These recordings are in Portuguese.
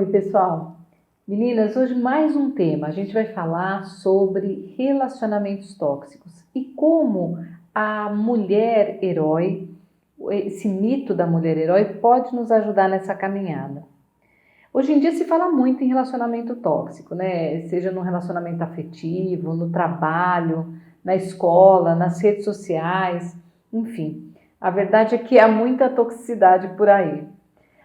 Oi, pessoal. Meninas, hoje mais um tema. A gente vai falar sobre relacionamentos tóxicos e como a mulher herói, esse mito da mulher herói, pode nos ajudar nessa caminhada. Hoje em dia se fala muito em relacionamento tóxico, né? Seja no relacionamento afetivo, no trabalho, na escola, nas redes sociais, enfim. A verdade é que há muita toxicidade por aí.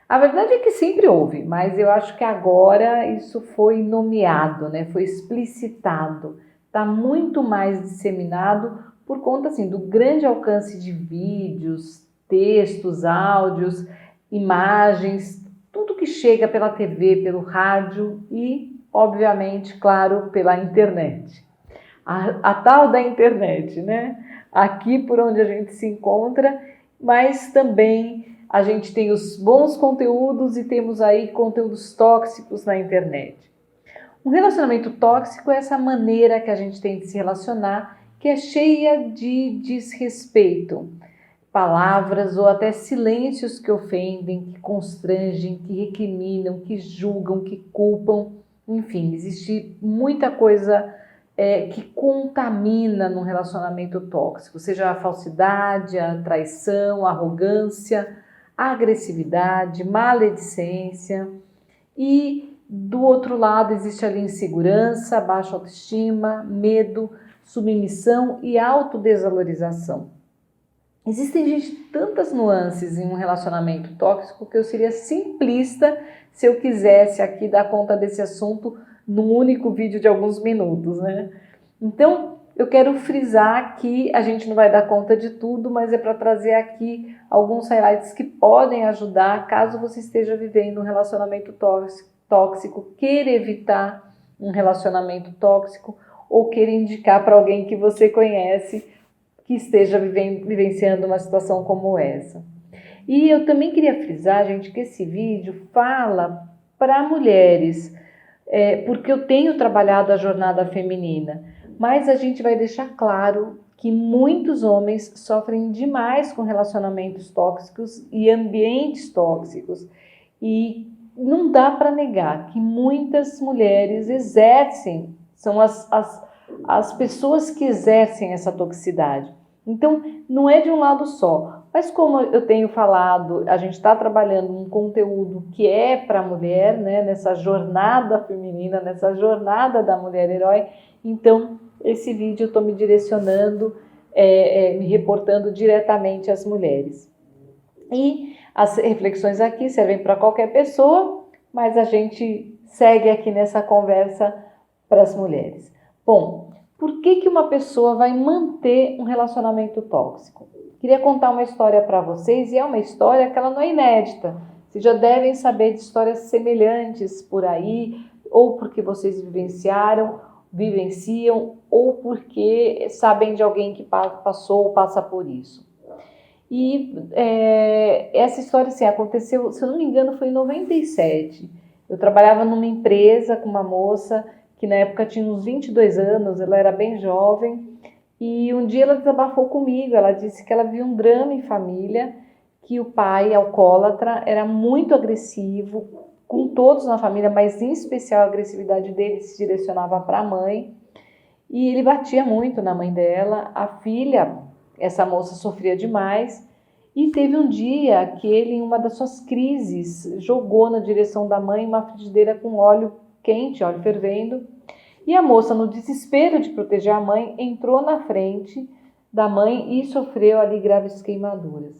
A verdade é que sempre houve, mas eu acho que agora isso foi nomeado, né? Foi explicitado, está muito mais disseminado por conta assim, do grande alcance de vídeos, textos, áudios, imagens, tudo que chega pela TV, pelo rádio e, obviamente, claro, pela internet. A tal da internet, né? Aqui por onde a gente se encontra, mas também a gente tem os bons conteúdos e temos aí conteúdos tóxicos na internet. Um relacionamento tóxico é essa maneira que a gente tem de se relacionar, que é cheia de desrespeito. Palavras ou até silêncios que ofendem, que constrangem, que recriminam, que julgam, que culpam. Enfim, existe muita coisa que contamina num relacionamento tóxico, seja a falsidade, a traição, a arrogância, a agressividade, maledicência. E do outro lado existe ali insegurança, baixa autoestima, medo, submissão e autodesvalorização. Existem, gente, tantas nuances em um relacionamento tóxico que eu seria simplista se eu quisesse aqui dar conta desse assunto num único vídeo de alguns minutos, né? Então, eu quero frisar que a gente não vai dar conta de tudo, mas é para trazer aqui alguns highlights que podem ajudar caso você esteja vivendo um relacionamento tóxico, queira evitar um relacionamento tóxico ou queira indicar para alguém que você conhece que esteja vivenciando uma situação como essa. E eu também queria frisar, gente, que esse vídeo fala para mulheres, porque eu tenho trabalhado a jornada feminina, mas a gente vai deixar claro que muitos homens sofrem demais com relacionamentos tóxicos e ambientes tóxicos. E não dá para negar que muitas mulheres exercem, são as pessoas que exercem essa toxicidade. Então, não é de um lado só. Mas como eu tenho falado, a gente está trabalhando um conteúdo que é para a mulher, né, nessa jornada feminina, nessa jornada da mulher herói. Então, esse vídeo eu estou me direcionando, me reportando diretamente às mulheres. E as reflexões aqui servem para qualquer pessoa, mas a gente segue aqui nessa conversa para as mulheres. Bom, por que uma pessoa vai manter um relacionamento tóxico? Queria contar uma história para vocês, e é uma história que ela não é inédita. Vocês já devem saber de histórias semelhantes por aí, ou porque vocês vivenciam, ou porque sabem de alguém que passou ou passa por isso. E essa história assim, aconteceu, se eu não me engano, foi em 97. Eu trabalhava numa empresa com uma moça que na época tinha uns 22 anos, ela era bem jovem, e um dia ela desabafou comigo, ela disse que ela viu um drama em família, que o pai, alcoólatra, era muito agressivo com todos na família, mas em especial a agressividade dele se direcionava para a mãe, e ele batia muito na mãe dela, a filha, essa moça sofria demais, e teve um dia que ele, em uma das suas crises, jogou na direção da mãe uma frigideira com óleo quente, óleo fervendo, e a moça, no desespero de proteger a mãe, entrou na frente da mãe e sofreu ali graves queimaduras.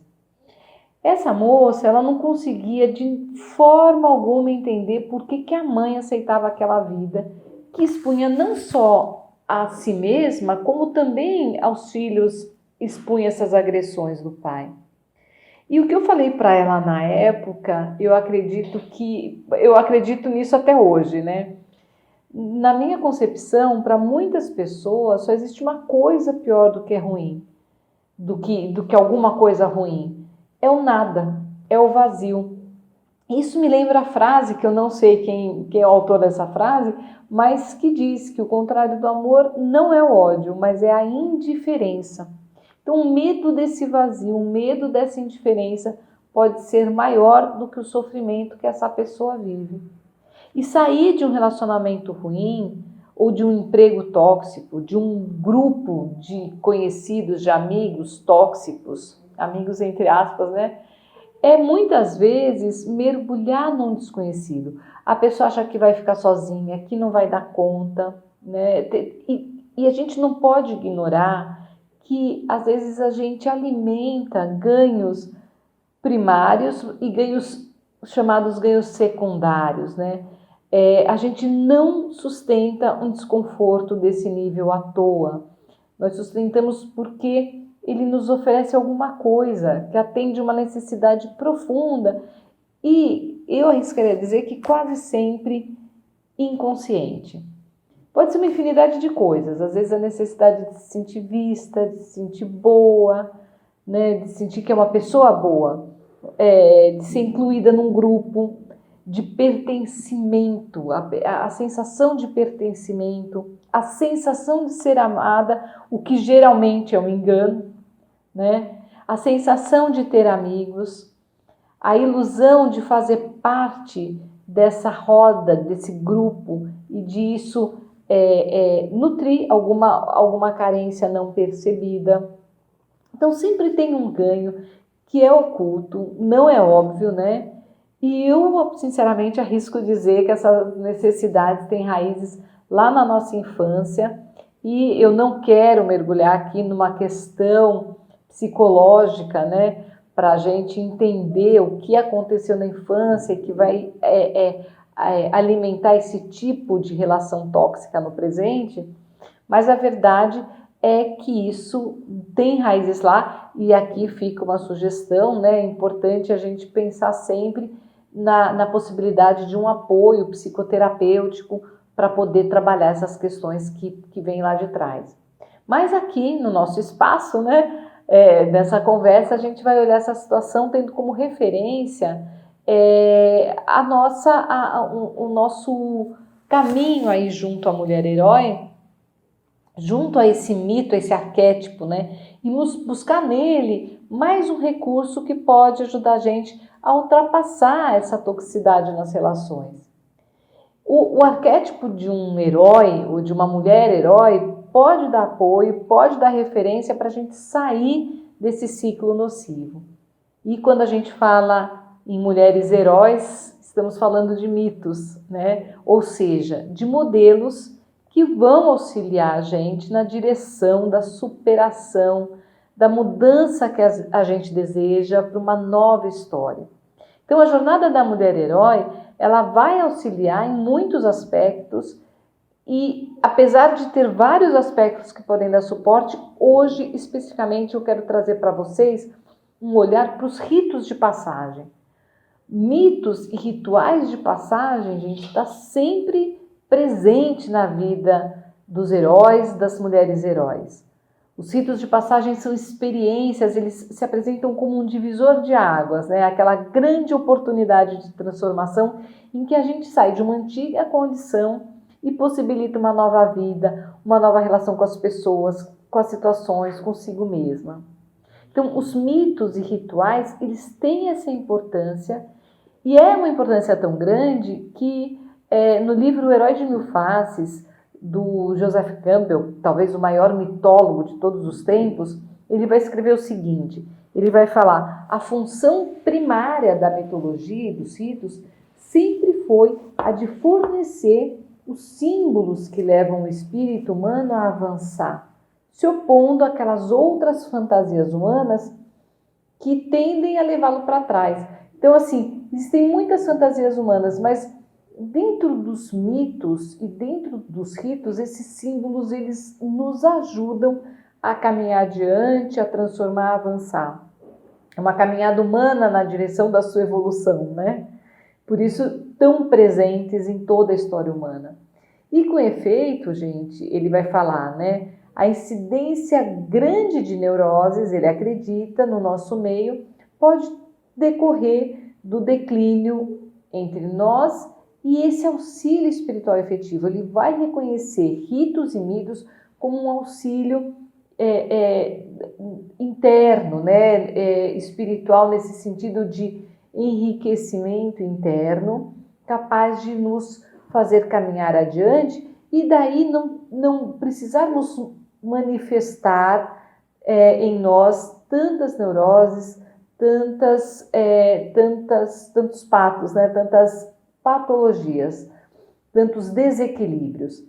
Essa moça, ela não conseguia de forma alguma entender por que a mãe aceitava aquela vida, que expunha não só a si mesma, como também aos filhos expunha essas agressões do pai. E o que eu falei para ela na época, eu acredito nisso até hoje, né? Na minha concepção, para muitas pessoas, só existe uma coisa pior do que é ruim, do que alguma coisa ruim. É o nada, é o vazio. Isso me lembra a frase, que eu não sei quem é o autor dessa frase, mas que diz que o contrário do amor não é o ódio, mas é a indiferença. Então, o medo desse vazio, o medo dessa indiferença pode ser maior do que o sofrimento que essa pessoa vive. E sair de um relacionamento ruim ou de um emprego tóxico, de um grupo de conhecidos, de amigos tóxicos, amigos entre aspas, né? É muitas vezes mergulhar num desconhecido. A pessoa acha que vai ficar sozinha, que não vai dar conta, né? E a gente não pode ignorar que às vezes a gente alimenta ganhos primários e ganhos chamados ganhos secundários, né? A gente não sustenta um desconforto desse nível à toa. Nós sustentamos porque ele nos oferece alguma coisa que atende uma necessidade profunda e eu arriscaria dizer que quase sempre inconsciente. Pode ser uma infinidade de coisas, às vezes a necessidade de se sentir vista, de se sentir boa, né, de sentir que é uma pessoa boa, de ser incluída num grupo, de pertencimento, a sensação de pertencimento, a sensação de ser amada, o que geralmente é um engano, né? A sensação de ter amigos, a ilusão de fazer parte dessa roda, desse grupo e disso nutrir alguma carência não percebida. Então sempre tem um ganho que é oculto, não é óbvio, né? E eu, sinceramente, arrisco dizer que essas necessidades têm raízes lá na nossa infância e eu não quero mergulhar aqui numa questão psicológica, né? Para a gente entender o que aconteceu na infância e que vai alimentar esse tipo de relação tóxica no presente, mas a verdade é que isso tem raízes lá e aqui fica uma sugestão, né? É importante a gente pensar sempre na possibilidade de um apoio psicoterapêutico para poder trabalhar essas questões que vêm lá de trás. Mas aqui no nosso espaço, né? Nessa conversa a gente vai olhar essa situação tendo como referência o nosso caminho aí junto à mulher herói, junto a esse mito, a esse arquétipo, né? E buscar nele mais um recurso que pode ajudar a gente a ultrapassar essa toxicidade nas relações. O arquétipo de um herói ou de uma mulher herói pode dar apoio, pode dar referência para a gente sair desse ciclo nocivo. E quando a gente fala em mulheres heróis, estamos falando de mitos, né? Ou seja, de modelos que vão auxiliar a gente na direção da superação, da mudança que a gente deseja para uma nova história. Então, a jornada da mulher herói, ela vai auxiliar em muitos aspectos e, apesar de ter vários aspectos que podem dar suporte, hoje, especificamente, eu quero trazer para vocês um olhar para os ritos de passagem. Mitos e rituais de passagem, gente, está sempre presente na vida dos heróis, das mulheres heróis. Os ritos de passagem são experiências, eles se apresentam como um divisor de águas, né? Aquela grande oportunidade de transformação em que a gente sai de uma antiga condição e possibilita uma nova vida, uma nova relação com as pessoas, com as situações, consigo mesma. Então, os mitos e rituais, eles têm essa importância e é uma importância tão grande que no livro O Herói de Mil Faces, do Joseph Campbell, talvez o maior mitólogo de todos os tempos, ele vai escrever o seguinte, ele vai falar: a função primária da mitologia e dos ritos sempre foi a de fornecer os símbolos que levam o espírito humano a avançar, se opondo àquelas outras fantasias humanas que tendem a levá-lo para trás. Então, assim, existem muitas fantasias humanas, mas dentro dos mitos e dentro dos ritos, esses símbolos, eles nos ajudam a caminhar adiante, a transformar, a avançar. É uma caminhada humana na direção da sua evolução, né? Por isso, tão presentes em toda a história humana. E com efeito, gente, ele vai falar, né? A incidência grande de neuroses, ele acredita, no nosso meio, pode decorrer do declínio entre nós e esse auxílio espiritual efetivo. Ele vai reconhecer ritos e mitos como um auxílio interno, né? Espiritual, nesse sentido de enriquecimento interno, capaz de nos fazer caminhar adiante e daí não precisarmos manifestar em nós tantas neuroses, tantos patos, né? Tantas patologias, tantos desequilíbrios.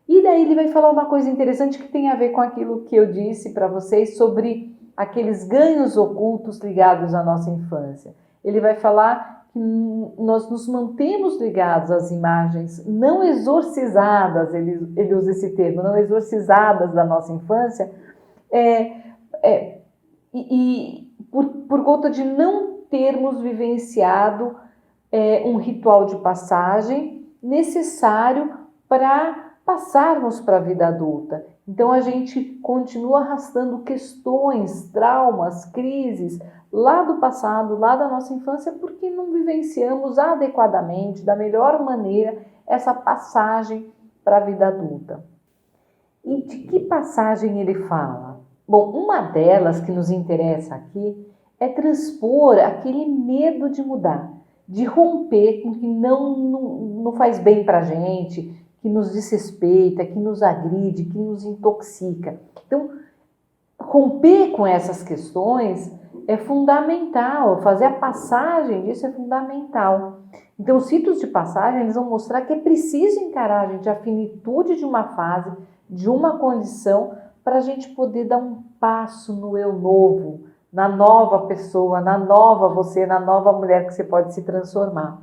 E daí ele vai falar uma coisa interessante que tem a ver com aquilo que eu disse para vocês sobre aqueles ganhos ocultos ligados à nossa infância. Ele vai falar que nós nos mantemos ligados às imagens não exorcizadas, ele usa esse termo, não exorcizadas da nossa infância, por conta de não termos vivenciado um ritual de passagem necessário para passarmos para a vida adulta. Então a gente continua arrastando questões, traumas, crises lá do passado, lá da nossa infância, porque não vivenciamos adequadamente, da melhor maneira, essa passagem para a vida adulta. E de que passagem ele fala? Bom, uma delas que nos interessa aqui é transpor aquele medo de mudar, de romper com o que não faz bem para a gente, que nos desrespeita, que nos agride, que nos intoxica. Então, romper com essas questões é fundamental, fazer a passagem disso é fundamental. Então, os ritos de passagem eles vão mostrar que é preciso encarar, gente, a finitude de uma fase, de uma condição, para a gente poder dar um passo no eu novo, na nova pessoa, na nova você, na nova mulher que você pode se transformar.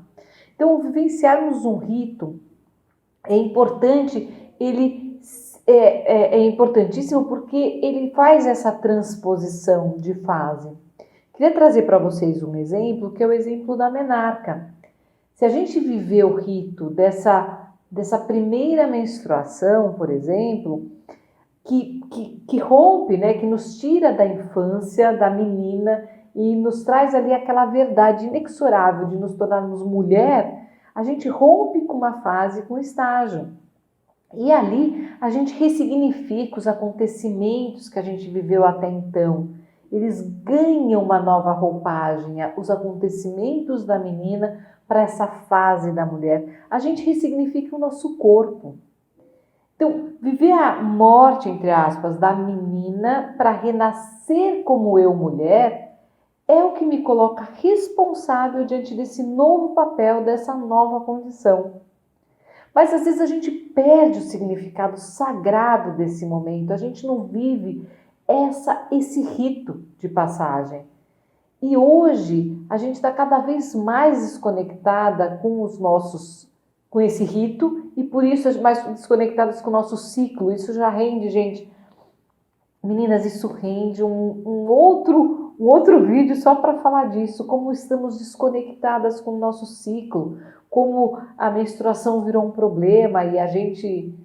Então, vivenciarmos um rito é importante, ele é importantíssimo porque ele faz essa transposição de fase. Queria trazer para vocês um exemplo, que é o exemplo da menarca. Se a gente viver o rito dessa primeira menstruação, por exemplo, que rompe, né, que nos tira da infância, da menina, e nos traz ali aquela verdade inexorável de nos tornarmos mulher, a gente rompe com uma fase, com um estágio. E ali a gente ressignifica os acontecimentos que a gente viveu até então. Eles ganham uma nova roupagem, os acontecimentos da menina para essa fase da mulher. A gente ressignifica o nosso corpo. Então, viver a morte, entre aspas, da menina para renascer como eu, mulher, é o que me coloca responsável diante desse novo papel, dessa nova condição. Mas às vezes a gente perde o significado sagrado desse momento, a gente não vive esse rito de passagem. E hoje a gente está cada vez mais desconectada com esse rito e por isso mais desconectadas com o nosso ciclo. Isso já rende, gente. Meninas, isso rende um outro vídeo só para falar disso, como estamos desconectadas com o nosso ciclo, como a menstruação virou um problema e a gente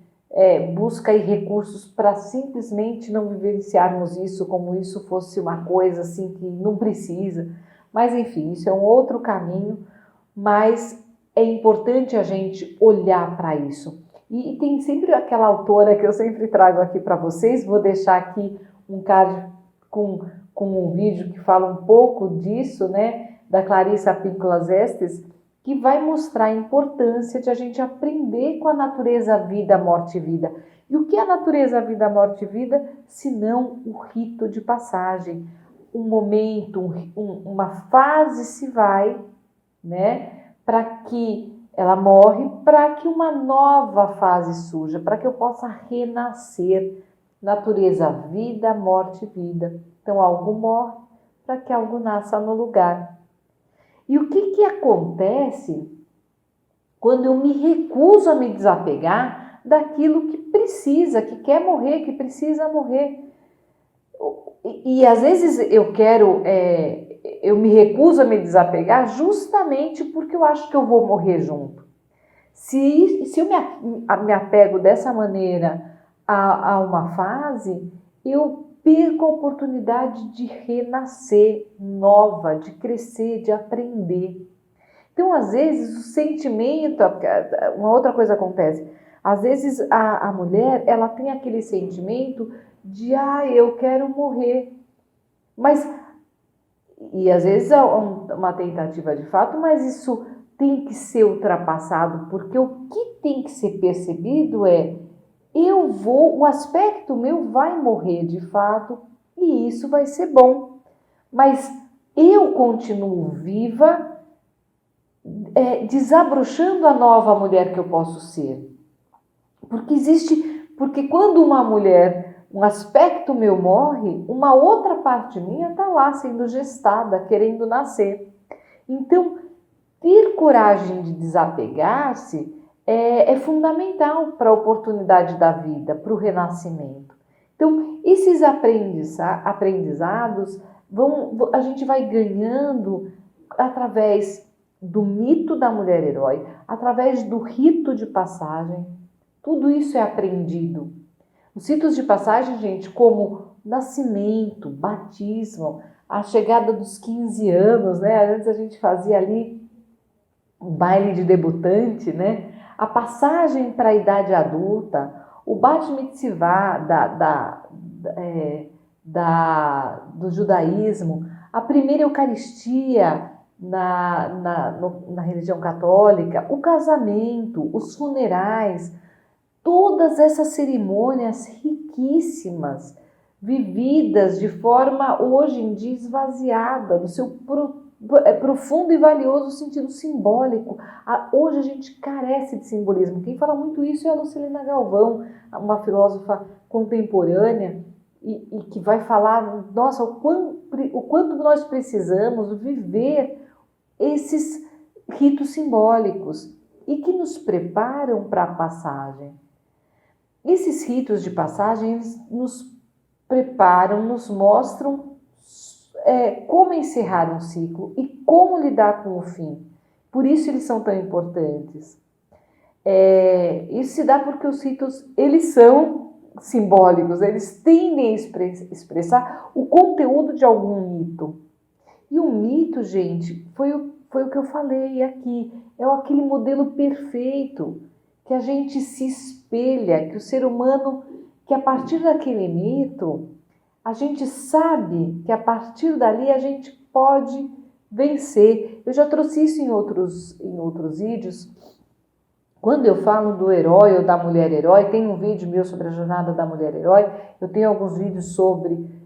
busca aí recursos para simplesmente não vivenciarmos isso como isso fosse uma coisa assim que não precisa. Mas enfim, isso é um outro caminho, mas é importante a gente olhar para isso. E tem sempre aquela autora que eu sempre trago aqui para vocês, vou deixar aqui um card com um vídeo que fala um pouco disso, né, da Clarissa Pinkola Estes, que vai mostrar a importância de a gente aprender com a natureza vida, morte e vida. E o que é a natureza vida, morte e vida, se não o rito de passagem? Um momento, uma fase se vai, né, para que ela morre, para que uma nova fase surja, para que eu possa renascer. Natureza, vida, morte, vida. Então, algo morre para que algo nasça no lugar. E o que acontece quando eu me recuso a me desapegar daquilo que precisa, que quer morrer, que precisa morrer? E às vezes eu me recuso a me desapegar justamente porque eu acho que eu vou morrer junto. Se eu me apego dessa maneira a uma fase, eu perco a oportunidade de renascer nova, de crescer, de aprender. Então, às vezes, o sentimento, uma outra coisa acontece, às vezes a mulher, ela tem aquele sentimento de, eu quero morrer. Mas, e às vezes é uma tentativa de fato, mas isso tem que ser ultrapassado, porque o que tem que ser percebido é o aspecto meu vai morrer de fato e isso vai ser bom, mas eu continuo viva, desabrochando a nova mulher que eu posso ser. Porque quando uma mulher, um aspecto meu morre, uma outra parte minha está lá sendo gestada, querendo nascer. Então, ter coragem de desapegar-se é fundamental para a oportunidade da vida, para o renascimento. Então, esses aprendizados a gente vai ganhando através do mito da mulher herói, através do rito de passagem. Tudo isso é aprendido. Os ritos de passagem, gente, como nascimento, batismo, a chegada dos 15 anos, né? Antes a gente fazia ali o baile de debutante, né? A passagem para a idade adulta, o Bat Mitzvah do judaísmo, a primeira Eucaristia na religião católica, o casamento, os funerais, todas essas cerimônias riquíssimas, vividas de forma hoje em dia esvaziada, do seu profundo e valioso sentido simbólico. Hoje a gente carece de simbolismo. Quem fala muito isso é a Lucilena Galvão, uma filósofa contemporânea, e que vai falar, nossa, o quanto nós precisamos viver esses ritos simbólicos e que nos preparam para a passagem. Esses ritos de passagem nos preparam, nos mostram como encerrar um ciclo e como lidar com o fim. Por isso eles são tão importantes. Isso se dá porque os ritos, eles são simbólicos, eles tendem a expressar o conteúdo de algum mito. E o mito, gente, foi o que eu falei aqui, é aquele modelo perfeito que a gente se espelha, que o ser humano, que a partir daquele mito, a gente sabe que a partir dali a gente pode vencer. Eu já trouxe isso em outros vídeos. Quando eu falo do herói ou da mulher herói, tem um vídeo meu sobre a jornada da mulher herói, eu tenho alguns vídeos sobre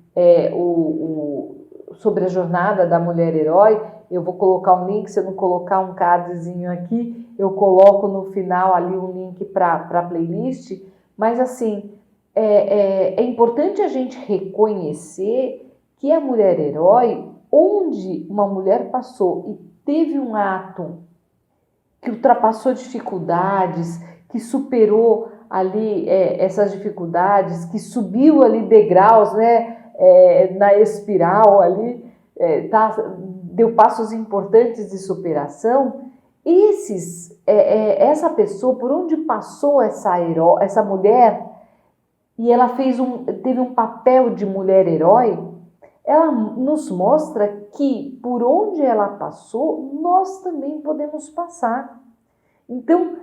sobre a jornada da mulher herói. Eu vou colocar um link, se eu não colocar um cardzinho aqui, eu coloco no final ali um link para a playlist. Mas assim, é importante a gente reconhecer que a mulher herói, onde uma mulher passou e teve um ato que ultrapassou dificuldades, que superou ali essas dificuldades, que subiu ali degraus, né, na espiral ali, deu passos importantes de superação. Essa pessoa, por onde passou essa mulher, e ela teve um papel de mulher herói, ela nos mostra que por onde ela passou, nós também podemos passar. Então,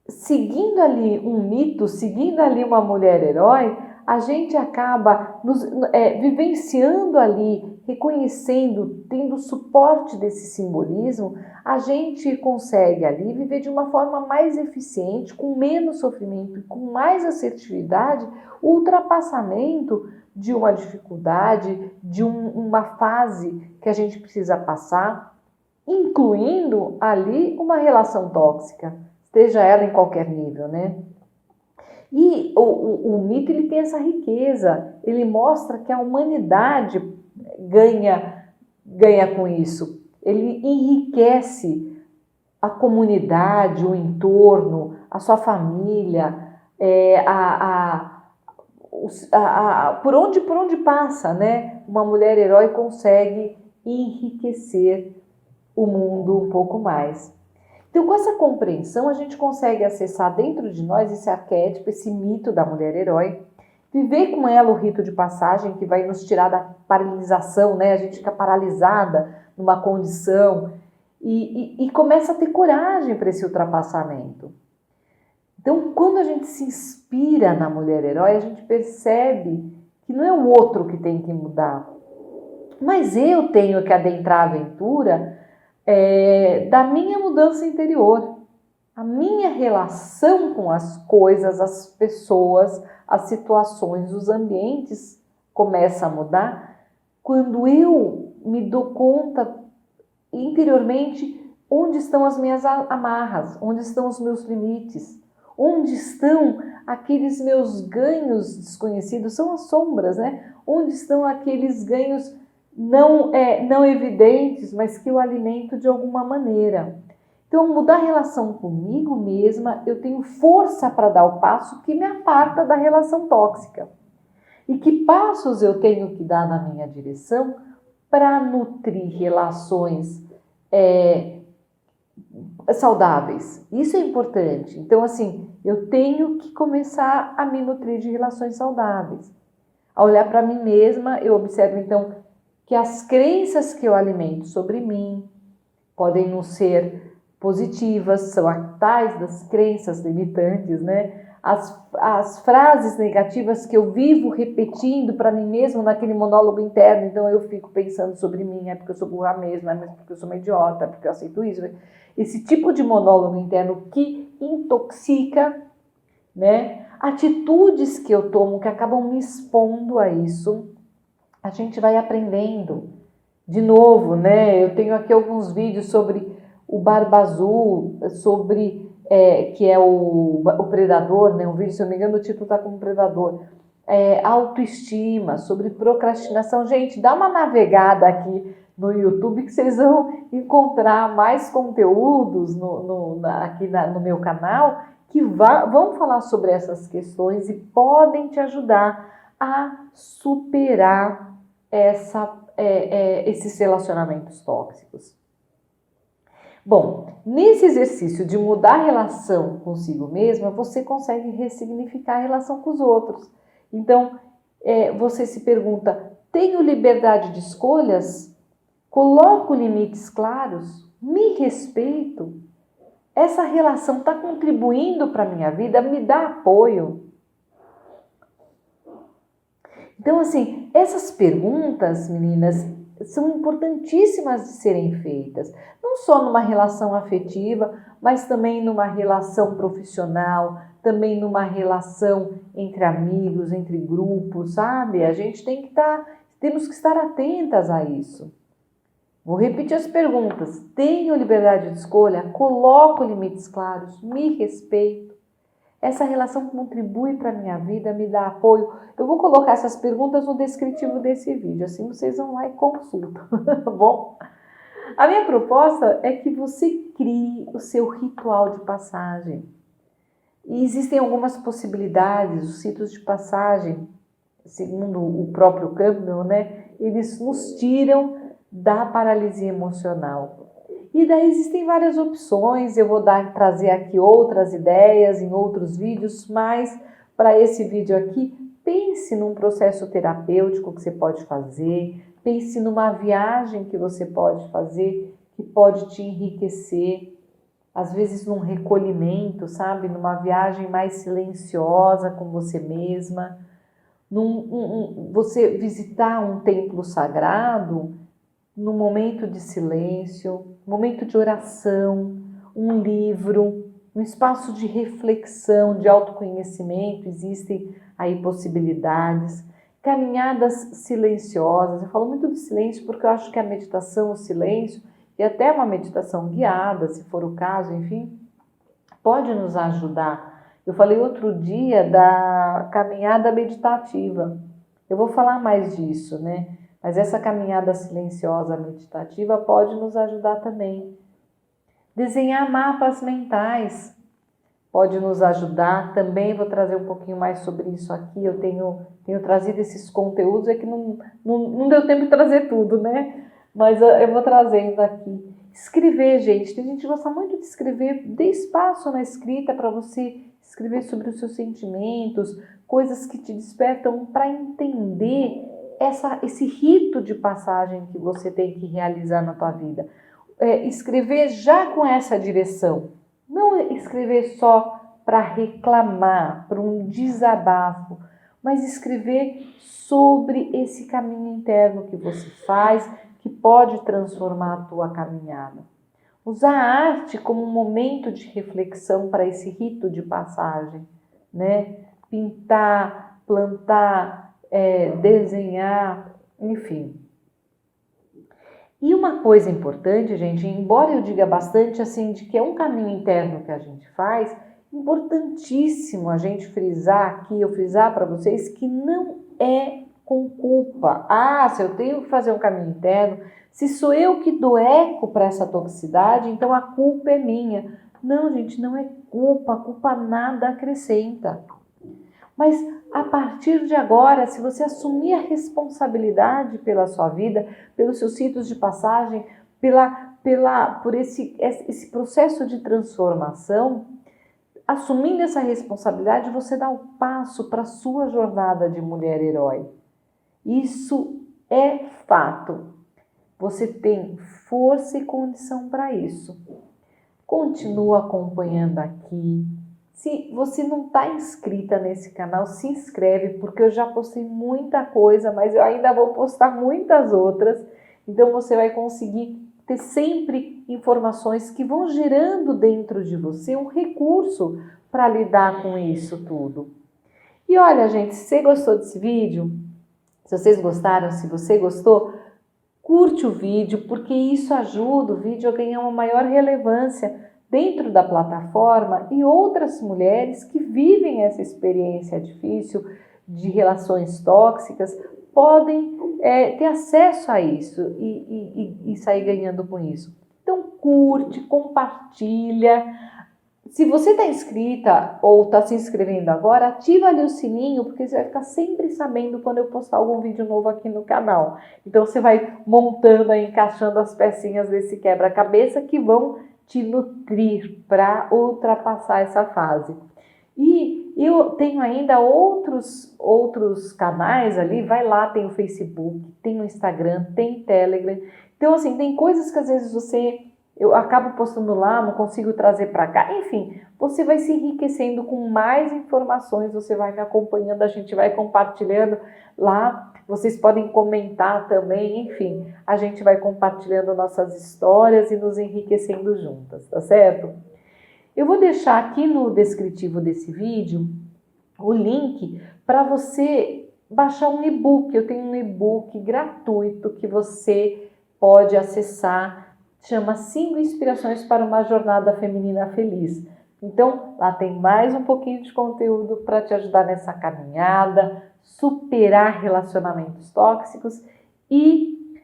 seguindo ali um mito, seguindo ali uma mulher herói, a gente acaba vivenciando ali, reconhecendo, tendo suporte desse simbolismo, a gente consegue ali viver de uma forma mais eficiente, com menos sofrimento e com mais assertividade, o ultrapassamento de uma dificuldade, de uma fase que a gente precisa passar, incluindo ali uma relação tóxica, seja ela em qualquer nível, né? E o mito, ele tem essa riqueza, ele mostra que a humanidade ganha com isso, ele enriquece a comunidade, o entorno, a sua família, por onde passa, né? Uma mulher herói consegue enriquecer o mundo um pouco mais. Então, com essa compreensão, a gente consegue acessar dentro de nós esse arquétipo, esse mito da mulher herói, viver com ela o rito de passagem que vai nos tirar da paralisação, né? A gente fica paralisada numa condição e começa a ter coragem para esse ultrapassamento. Então, quando a gente se inspira na mulher herói, a gente percebe que não é o outro que tem que mudar, mas eu tenho que adentrar a aventura da minha mudança interior. A minha relação com as coisas, as pessoas, as situações, os ambientes começa a mudar quando eu me dou conta interiormente onde estão as minhas amarras, onde estão os meus limites, onde estão aqueles meus ganhos desconhecidos, são as sombras, né? Onde estão aqueles ganhos não evidentes, mas que eu alimento de alguma maneira. Então, mudar a relação comigo mesma, eu tenho força para dar o passo que me aparta da relação tóxica. E que passos eu tenho que dar na minha direção para nutrir relações saudáveis? Isso é importante. Então, assim, eu tenho que começar a me nutrir de relações saudáveis. Ao olhar para mim mesma, eu observo, então, que as crenças que eu alimento sobre mim podem não ser positivas, são tais das crenças limitantes, né? As frases negativas que eu vivo repetindo para mim mesmo naquele monólogo interno, então eu fico pensando sobre mim, é porque eu sou burra mesmo, é porque eu sou uma idiota, é porque eu aceito isso. Esse tipo de monólogo interno que intoxica, né? Atitudes que eu tomo que acabam me expondo a isso, a gente vai aprendendo. De novo, né? Eu tenho aqui alguns vídeos sobre o Barba Azul, sobre que é o predador, né? Um vídeo, se eu não me engano, o título está como predador. Autoestima, sobre procrastinação. Gente, dá uma navegada aqui no YouTube que vocês vão encontrar mais conteúdos aqui no meu canal que vão falar sobre essas questões e podem te ajudar a superar esses relacionamentos tóxicos. Bom, nesse exercício de mudar a relação consigo mesma, você consegue ressignificar a relação com os outros. Então, você se pergunta, tenho liberdade de escolhas? Coloco limites claros? Me respeito? Essa relação está contribuindo para a minha vida? Me dá apoio? Então, assim, essas perguntas, meninas, são importantíssimas de serem feitas. Não só numa relação afetiva, mas também numa relação profissional, também numa relação entre amigos, entre grupos, sabe? A gente temos que estar atentas a isso. Vou repetir as perguntas. Tenho liberdade de escolha? Coloco limites claros? Me respeito? Essa relação contribui para a minha vida, me dá apoio? Eu vou colocar essas perguntas no descritivo desse vídeo, assim vocês vão lá e consultam, tá bom? A minha proposta é que você crie o seu ritual de passagem. E existem algumas possibilidades, os ritos de passagem, segundo o próprio Campbell, né? Eles nos tiram da paralisia emocional. E daí existem várias opções, eu vou trazer aqui outras ideias em outros vídeos, mas para esse vídeo aqui, pense num processo terapêutico que você pode fazer, pense numa viagem que você pode fazer, que pode te enriquecer, às vezes num recolhimento, sabe? Numa viagem mais silenciosa com você mesma, você visitar um templo sagrado, num momento de silêncio, momento de oração, um livro, um espaço de reflexão, de autoconhecimento, existem aí possibilidades, caminhadas silenciosas. Eu falo muito de silêncio porque eu acho que a meditação, o silêncio, e até uma meditação guiada, se for o caso, enfim, pode nos ajudar. Eu falei outro dia da caminhada meditativa. Eu vou falar mais disso, né? Mas essa caminhada silenciosa meditativa pode nos ajudar também. Desenhar mapas mentais pode nos ajudar. Também vou trazer um pouquinho mais sobre isso aqui. Eu tenho trazido esses conteúdos, é que não deu tempo de trazer tudo, né? Mas eu vou trazendo aqui. Escrever, gente. Tem gente que gosta muito de escrever. Dê espaço na escrita para você escrever sobre os seus sentimentos, coisas que te despertam para entender esse rito de passagem que você tem que realizar na tua vida. Escrever já com essa direção. Não escrever só para reclamar, para um desabafo, mas escrever sobre esse caminho interno que você faz, que pode transformar a tua caminhada. Usar a arte como um momento de reflexão para esse rito de passagem, né? Pintar, plantar, desenhar, enfim. E uma coisa importante, gente, embora eu diga bastante assim de que é um caminho interno que a gente faz, importantíssimo a gente frisar aqui, eu frisar para vocês que não é com culpa. Ah, se eu tenho que fazer um caminho interno, se sou eu que dou eco para essa toxicidade, então a culpa é minha. Não, gente, não é culpa, a culpa nada acrescenta. Mas a partir de agora, se você assumir a responsabilidade pela sua vida, pelos seus ritos de passagem, por esse processo de transformação, assumindo essa responsabilidade, você dá o passo para a sua jornada de mulher herói. Isso é fato. Você tem força e condição para isso. Continua acompanhando aqui. Se você não está inscrita nesse canal, se inscreve, porque eu já postei muita coisa, mas eu ainda vou postar muitas outras. Então você vai conseguir ter sempre informações que vão gerando dentro de você um recurso para lidar com isso tudo. E olha, gente, se você gostou desse vídeo, se vocês gostaram, se você gostou, curte o vídeo, porque isso ajuda o vídeo a ganhar uma maior relevância dentro da plataforma e outras mulheres que vivem essa experiência difícil de relações tóxicas podem ter acesso a isso e sair ganhando com isso. Então curte, compartilha. Se você está inscrita ou está se inscrevendo agora, ativa ali o sininho, porque você vai ficar sempre sabendo quando eu postar algum vídeo novo aqui no canal. Então você vai montando e encaixando as pecinhas desse quebra-cabeça que vão te nutrir para ultrapassar essa fase. E eu tenho ainda outros canais ali, vai lá, tem o Facebook, tem o Instagram, tem Telegram. Então assim, tem coisas que às vezes eu acabo postando lá, não consigo trazer para cá. Enfim, você vai se enriquecendo com mais informações, você vai me acompanhando, a gente vai compartilhando lá. Vocês podem comentar também, enfim, a gente vai compartilhando nossas histórias e nos enriquecendo juntas, tá certo? Eu vou deixar aqui no descritivo desse vídeo o link para você baixar um e-book. Eu tenho um e-book gratuito que você pode acessar, chama 5 Inspirações para uma Jornada Feminina Feliz. Então, lá tem mais um pouquinho de conteúdo para te ajudar nessa caminhada, superar relacionamentos tóxicos e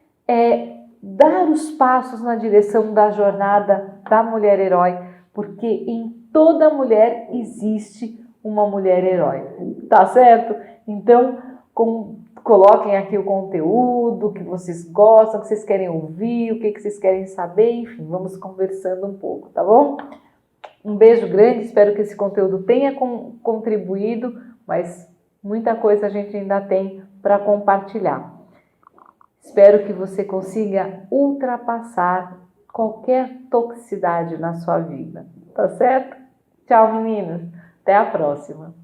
dar os passos na direção da jornada da mulher herói, porque em toda mulher existe uma mulher herói, tá certo? Então, coloquem aqui o conteúdo que vocês gostam, que vocês querem ouvir, o que vocês querem saber, enfim, vamos conversando um pouco, tá bom? Um beijo grande, espero que esse conteúdo tenha contribuído, mas muita coisa a gente ainda tem para compartilhar. Espero que você consiga ultrapassar qualquer toxicidade na sua vida, tá certo? Tchau, meninas. Até a próxima.